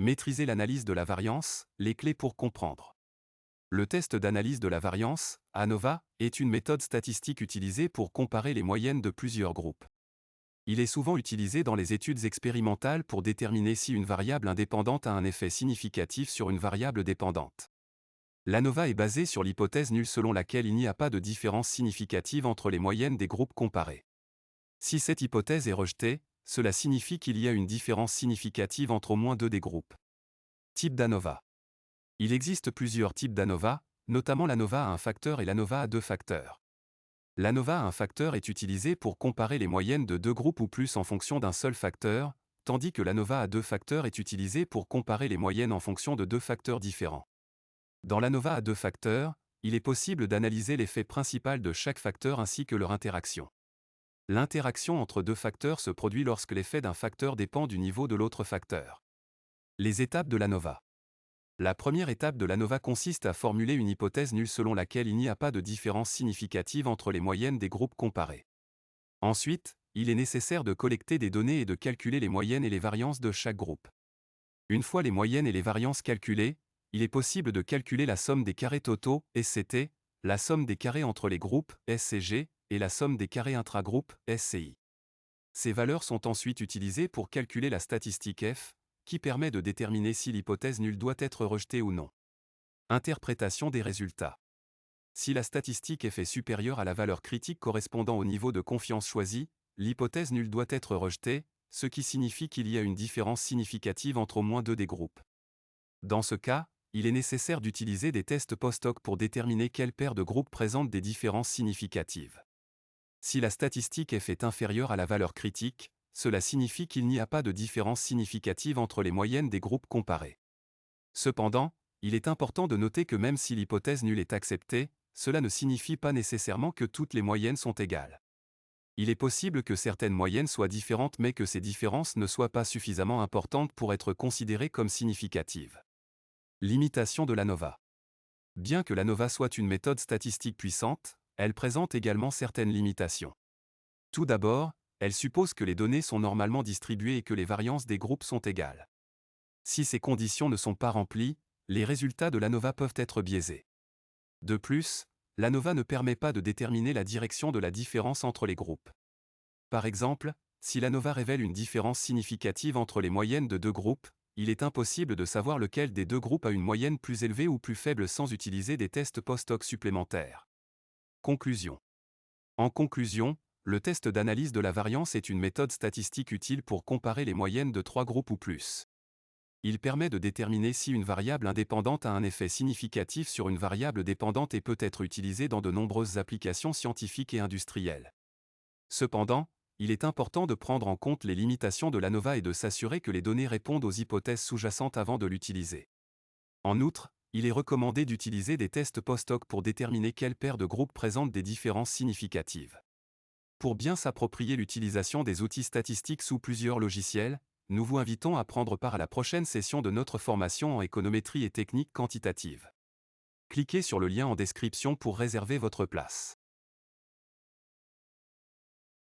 Maîtriser l'analyse de la variance, les clés pour comprendre. Le test d'analyse de la variance, ANOVA, est une méthode statistique utilisée pour comparer les moyennes de plusieurs groupes. Il est souvent utilisé dans les études expérimentales pour déterminer si une variable indépendante a un effet significatif sur une variable dépendante. L'ANOVA est basée sur l'hypothèse nulle selon laquelle il n'y a pas de différence significative entre les moyennes des groupes comparés. Si cette hypothèse est rejetée, cela signifie qu'il y a une différence significative entre au moins deux des groupes. Type d'ANOVA. Il existe plusieurs types d'ANOVA, notamment l'ANOVA à un facteur et l'ANOVA à deux facteurs. L'ANOVA à un facteur est utilisé pour comparer les moyennes de deux groupes ou plus en fonction d'un seul facteur, tandis que l'ANOVA à deux facteurs est utilisé pour comparer les moyennes en fonction de deux facteurs différents. Dans l'ANOVA à deux facteurs, il est possible d'analyser l'effet principal de chaque facteur ainsi que leur interaction. L'interaction entre deux facteurs se produit lorsque l'effet d'un facteur dépend du niveau de l'autre facteur. Les étapes de l'ANOVA. La première étape de l'ANOVA consiste à formuler une hypothèse nulle selon laquelle il n'y a pas de différence significative entre les moyennes des groupes comparés. Ensuite, il est nécessaire de collecter des données et de calculer les moyennes et les variances de chaque groupe. Une fois les moyennes et les variances calculées, il est possible de calculer la somme des carrés totaux, SCT, la somme des carrés entre les groupes, SCG, et la somme des carrés intragroupes, SCI. Ces valeurs sont ensuite utilisées pour calculer la statistique F, qui permet de déterminer si l'hypothèse nulle doit être rejetée ou non. Interprétation des résultats. Si la statistique F est supérieure à la valeur critique correspondant au niveau de confiance choisi, l'hypothèse nulle doit être rejetée, ce qui signifie qu'il y a une différence significative entre au moins deux des groupes. Dans ce cas, il est nécessaire d'utiliser des tests post-hoc pour déterminer quelle paire de groupes présente des différences significatives. Si la statistique F est inférieure à la valeur critique, cela signifie qu'il n'y a pas de différence significative entre les moyennes des groupes comparés. Cependant, il est important de noter que même si l'hypothèse nulle est acceptée, cela ne signifie pas nécessairement que toutes les moyennes sont égales. Il est possible que certaines moyennes soient différentes mais que ces différences ne soient pas suffisamment importantes pour être considérées comme significatives. Limitation de l'ANOVA. Bien que l'ANOVA soit une méthode statistique puissante, elle présente également certaines limitations. Tout d'abord, elle suppose que les données sont normalement distribuées et que les variances des groupes sont égales. Si ces conditions ne sont pas remplies, les résultats de l'ANOVA peuvent être biaisés. De plus, l'ANOVA ne permet pas de déterminer la direction de la différence entre les groupes. Par exemple, si l'ANOVA révèle une différence significative entre les moyennes de deux groupes, il est impossible de savoir lequel des deux groupes a une moyenne plus élevée ou plus faible sans utiliser des tests post-hoc supplémentaires. Conclusion. En conclusion, le test d'analyse de la variance est une méthode statistique utile pour comparer les moyennes de trois groupes ou plus. Il permet de déterminer si une variable indépendante a un effet significatif sur une variable dépendante et peut être utilisé dans de nombreuses applications scientifiques et industrielles. Cependant, il est important de prendre en compte les limitations de l'ANOVA et de s'assurer que les données répondent aux hypothèses sous-jacentes avant de l'utiliser. En outre, il est recommandé d'utiliser des tests post-hoc pour déterminer quelle paire de groupes présente des différences significatives. Pour bien s'approprier l'utilisation des outils statistiques sous plusieurs logiciels, nous vous invitons à prendre part à la prochaine session de notre formation en économétrie et techniques quantitatives. Cliquez sur le lien en description pour réserver votre place.